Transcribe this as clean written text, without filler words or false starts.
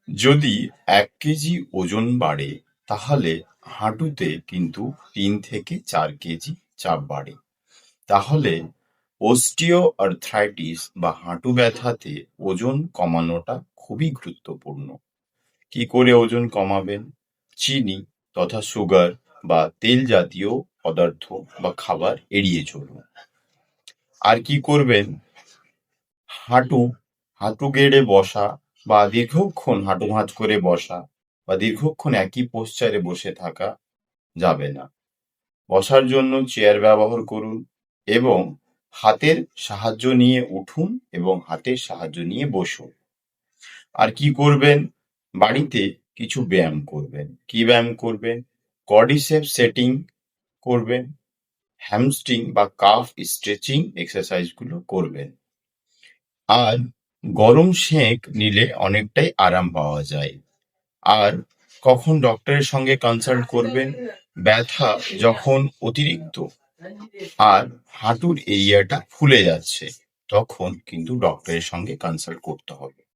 যদি 1 কেজি ওজন বাড়ে তাহলে হাঁটুতে কিন্তু 3 থেকে 4 কেজি চাপ বাড়ে। তাহলে অস্টিওআর্থ্রাইটিস বা হাঁটু ব্যথাতে ওজন কমানোটা খুবই গুরুত্বপূর্ণ। কি করে ওজন কমাবেন? চিনি তথা সুগার বা তেল জাতীয় পদার্থ বা খাবার এড়িয়ে চলুন। আর কি করবেন? হাঁটু হাঁটু গেড়ে বসা বা দীর্ঘক্ষণ হাঁটু ভাঁজ করে বসা বা দীর্ঘক্ষণ একই পোশ্চারে বসে থাকা যাবে না। বসার জন্য চেয়ার ব্যবহার করুন এবং হাতের সাহায্য নিয়ে উঠুন এবং হাতের সাহায্য নিয়ে বসুন। আর কি করবেন? বাড়িতে কিছু ব্যায়াম করবেন। কি ব্যায়াম করবেন? কোয়াড্রিসেপস সেটিং করবেন, হ্যামস্ট্রিং বা কাফ স্ট্রেচিং এক্সারসাইজ গুলো করবেন। আর গরম সেঁক নিলে অনেকটাই আরাম পাওয়া যায়। আর কখন ডক্টরের সঙ্গে কনসাল্ট করবেন? ব্যথা যখন অতিরিক্ত আর হাঁটুর এরিয়াটা ফুলে যাচ্ছে তখন কিন্তু ডক্টরের সঙ্গে কনসাল্ট করতে হবে।